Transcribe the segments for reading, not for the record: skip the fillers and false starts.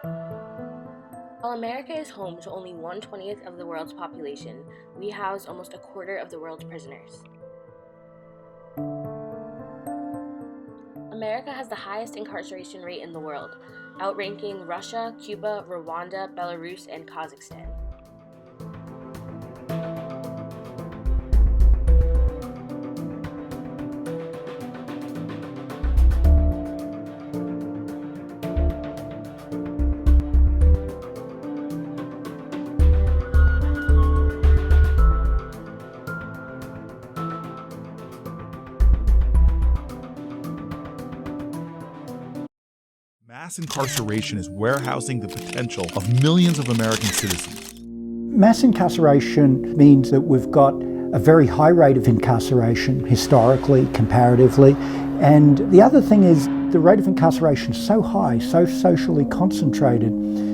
While America is home to only 1/20th of the world's population, we house almost a quarter of the world's prisoners. America has the highest incarceration rate in the world, outranking Russia, Cuba, Rwanda, Belarus, and Kazakhstan. Mass incarceration is warehousing the potential of millions of American citizens. Mass incarceration means that we've got a very high rate of incarceration historically, comparatively. And the other thing is the rate of incarceration is so high, so socially concentrated,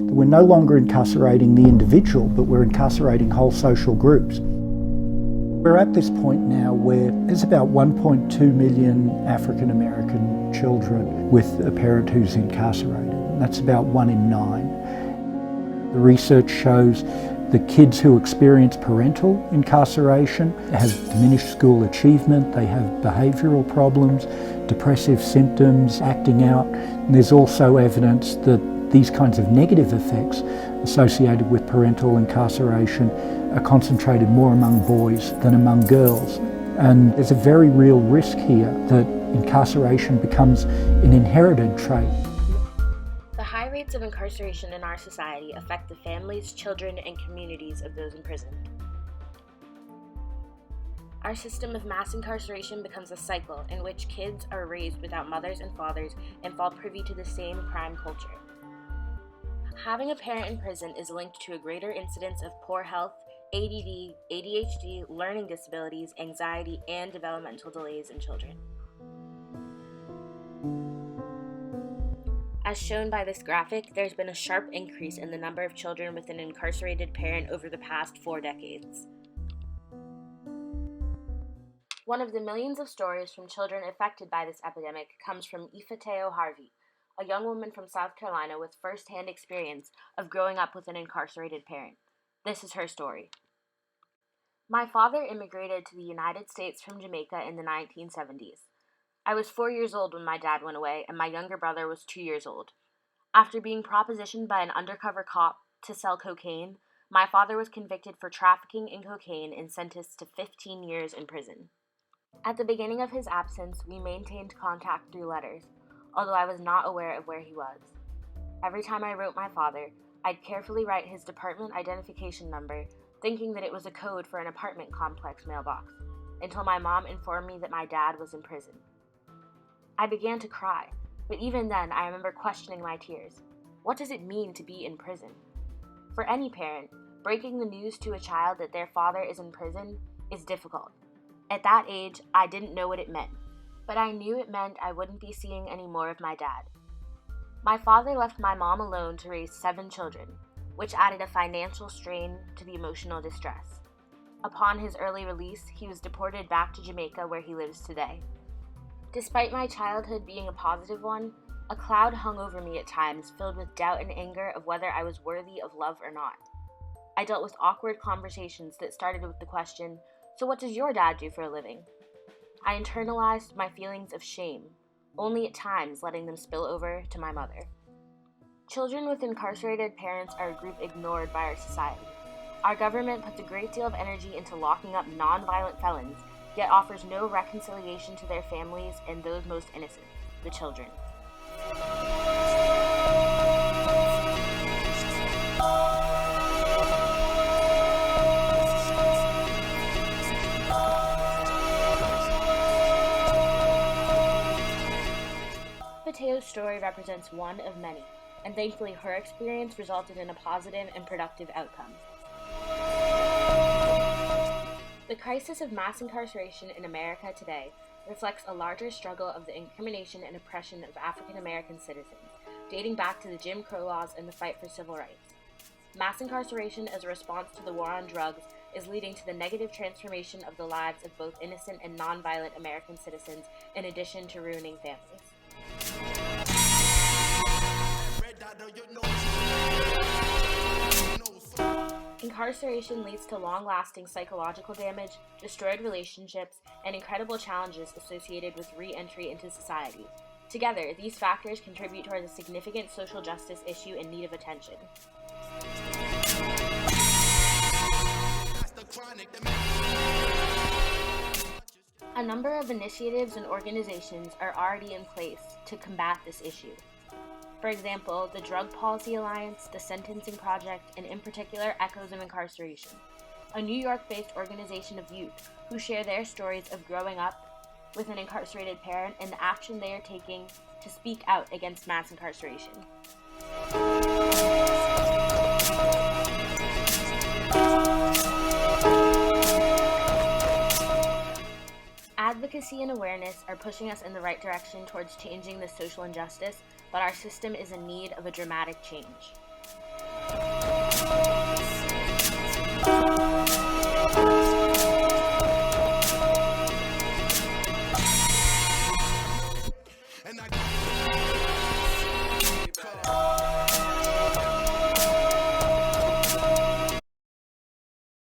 that we're no longer incarcerating the individual, but we're incarcerating whole social groups. We're at this point now where there's about 1.2 million African American children with a parent who's incarcerated. That's about 1 in 9. The research shows the kids who experience parental incarceration have diminished school achievement, they have behavioural problems, depressive symptoms, acting out. And there's also evidence that these kinds of negative effects associated with parental incarceration are concentrated more among boys than among girls. And there's a very real risk here that incarceration becomes an inherited trait. The high rates of incarceration in our society affect the families, children, and communities of those imprisoned. Our system of mass incarceration becomes a cycle in which kids are raised without mothers and fathers and fall privy to the same crime culture. Having a parent in prison is linked to a greater incidence of poor health, ADD, ADHD, learning disabilities, anxiety, and developmental delays in children. As shown by this graphic, there's been a sharp increase in the number of children with an incarcerated parent over the past 4 decades. One of the millions of stories from children affected by this epidemic comes from Ifateo Harvey, a young woman from South Carolina with first-hand experience of growing up with an incarcerated parent. This is her story. My father immigrated to the United States from Jamaica in the 1970s. I was 4 years old when my dad went away, and my younger brother was 2 years old. After being propositioned by an undercover cop to sell cocaine, my father was convicted for trafficking in cocaine and sentenced to 15 years in prison. At the beginning of his absence, we maintained contact through letters, although I was not aware of where he was. Every time I wrote my father, I'd carefully write his department identification number, thinking that it was a code for an apartment complex mailbox, until my mom informed me that my dad was in prison. I began to cry, but even then I remember questioning my tears. What does it mean to be in prison? For any parent, breaking the news to a child that their father is in prison is difficult. At that age, I didn't know what it meant, but I knew it meant I wouldn't be seeing any more of my dad. My father left my mom alone to raise 7 children, which added a financial strain to the emotional distress. Upon his early release, he was deported back to Jamaica, where he lives today. Despite my childhood being a positive one, a cloud hung over me at times, filled with doubt and anger of whether I was worthy of love or not. I dealt with awkward conversations that started with the question, "So what does your dad do for a living?" I internalized my feelings of shame, only at times letting them spill over to my mother. Children with incarcerated parents are a group ignored by our society. Our government puts a great deal of energy into locking up non-violent felons, yet offers no reconciliation to their families and those most innocent, the children. Mateo's story represents one of many, and thankfully her experience resulted in a positive and productive outcome. The crisis of mass incarceration in America today reflects a larger struggle of the incrimination and oppression of African American citizens, dating back to the Jim Crow laws and the fight for civil rights. Mass incarceration as a response to the war on drugs is leading to the negative transformation of the lives of both innocent and nonviolent American citizens, in addition to ruining families. Incarceration leads to long-lasting psychological damage, destroyed relationships, and incredible challenges associated with re-entry into society. Together, these factors contribute toward a significant social justice issue in need of attention. A number of initiatives and organizations are already in place to combat this issue. For example, the Drug Policy Alliance, the Sentencing Project, and in particular, Echoes of Incarceration, a New York-based organization of youth who share their stories of growing up with an incarcerated parent and the action they are taking to speak out against mass incarceration. Advocacy and awareness are pushing us in the right direction towards changing this social injustice, but our system is in need of a dramatic change.